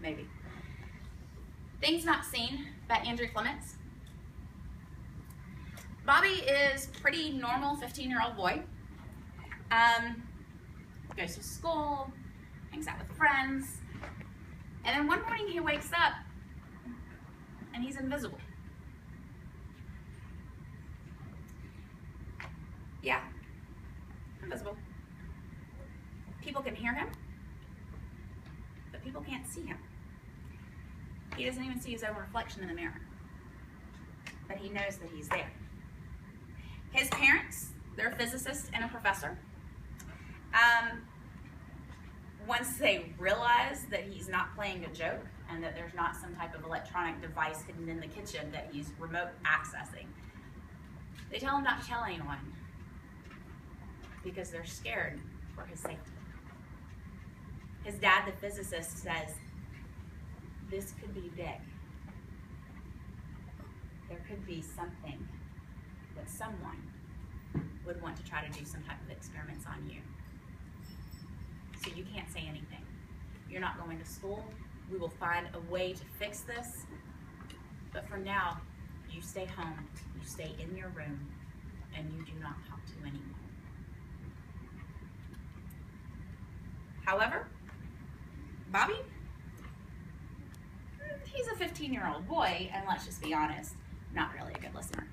maybe. Things Not Seen by Andrew Clements. Bobby is pretty normal 15-year-old boy. Goes to school, hangs out with friends, and then one morning he wakes up and he's invisible. Yeah, invisible. People can hear him, but people can't see him. He doesn't even see his own reflection in the mirror, but he knows that he's there. His parents, they're a physicist and a professor. Once they realize that he's not playing a joke and that there's not some type of electronic device hidden in the kitchen that he's remote accessing, they tell him not to tell anyone because they're scared for his safety. His dad, the physicist, says, this could be big. There could be something that someone would want to try to do some type of experiments on you. So you can't say anything. You're not going to school. We will find a way to fix this. But for now, you stay home, you stay in your room, and you do not talk to anyone. However, Bobby, he's a 15-year-old boy, and let's just be honest, not really a good listener.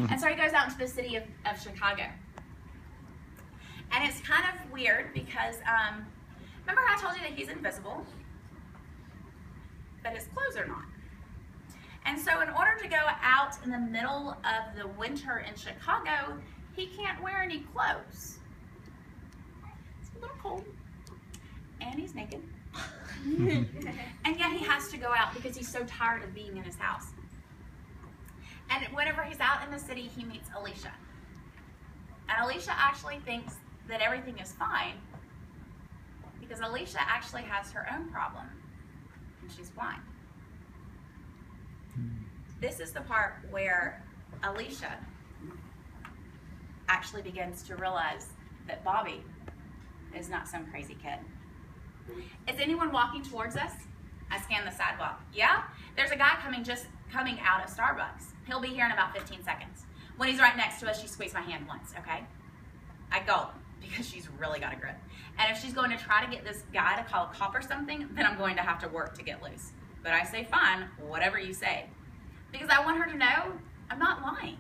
And so he goes out into the city of Chicago. And it's kind of weird because, remember how I told you that he's invisible? But his clothes are not. And so in order to go out in the middle of the winter in Chicago, he can't wear any clothes. It's a little cold. And he's naked. And yet he has to go out because he's so tired of being in his house. And whenever he's out in the city, he meets Alicia. And Alicia actually thinks that everything is fine because Alicia actually has her own problem, and she's blind. This is the part where Alicia actually begins to realize that Bobby is not some crazy kid. Is anyone walking towards us? I scan the sidewalk. Yeah? There's a guy coming out of Starbucks. He'll be here in about 15 seconds. When he's right next to us, she squeezed my hand once, okay? I gulp because she's really got a grip. And if she's going to try to get this guy to call a cop or something, then I'm going to have to work to get loose. But I say, fine, whatever you say. Because I want her to know I'm not lying.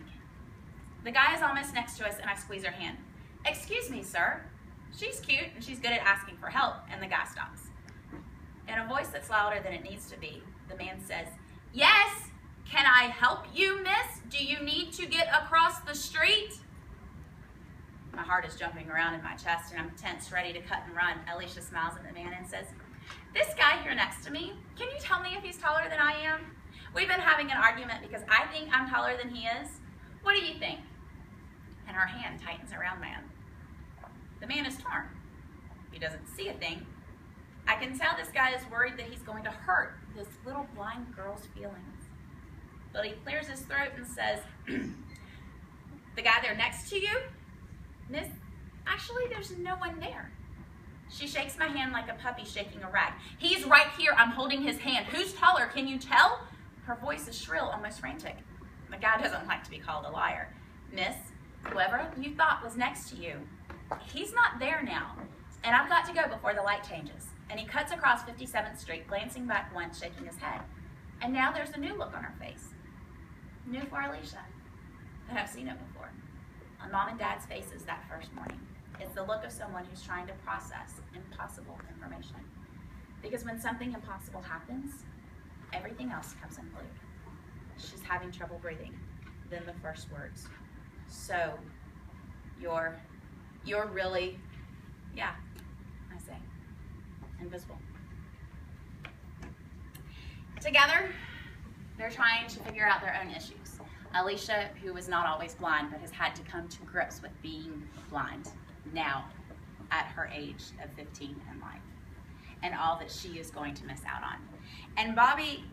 The guy is almost next to us and I squeeze her hand. Excuse me, sir. She's cute and she's good at asking for help, and the guy stops. In a voice that's louder than it needs to be, the man says, yes, can I help you, miss? Do you need to get across the street? My heart is jumping around in my chest and I'm tense, ready to cut and run. Alicia smiles at the man and says, this guy here next to me, can you tell me if he's taller than I am? We've been having an argument because I think I'm taller than he is. What do you think? And her hand tightens around man. The man is torn. He doesn't see a thing. I can tell this guy is worried that he's going to hurt this little blind girl's feelings. But he clears his throat and says, the guy there next to you? Miss, actually there's no one there. She shakes my hand like a puppy shaking a rag. He's right here, I'm holding his hand. Who's taller, can you tell? Her voice is shrill, almost frantic. The guy doesn't like to be called a liar. Miss, whoever you thought was next to you, he's not there now, and I've got to go before the light changes. And he cuts across 57th Street, glancing back once, shaking his head. And now there's a new look on her face. New for Alicia. But I've seen it before. On Mom and Dad's faces that first morning. It's the look of someone who's trying to process impossible information. Because when something impossible happens, everything else comes unglued. She's having trouble breathing. Then the first words. So, you're really, yeah, I say, invisible. Together, they're trying to figure out their own issues. Alicia, who is not always blind, but has had to come to grips with being blind now at her age of 15 in life, and all that she is going to miss out on. And Bobby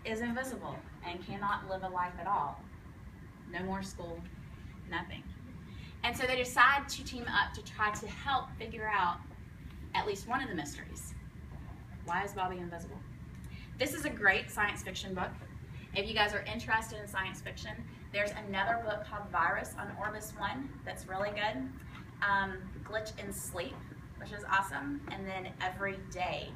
is invisible and cannot live a life at all. No more school, nothing. And so they decide to team up to try to help figure out at least one of the mysteries. Why is Bobby invisible? This is a great science fiction book. If you guys are interested in science fiction, there's another book called Virus on Orbis 1 that's really good. Glitch in Sleep, which is awesome. And then Every Day.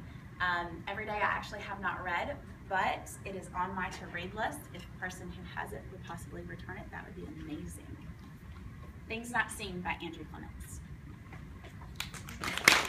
Every Day I actually have not read, but it is on my to-read list. If the person who has it would possibly return it, that would be amazing. Things Not Seen by Andrew Clements.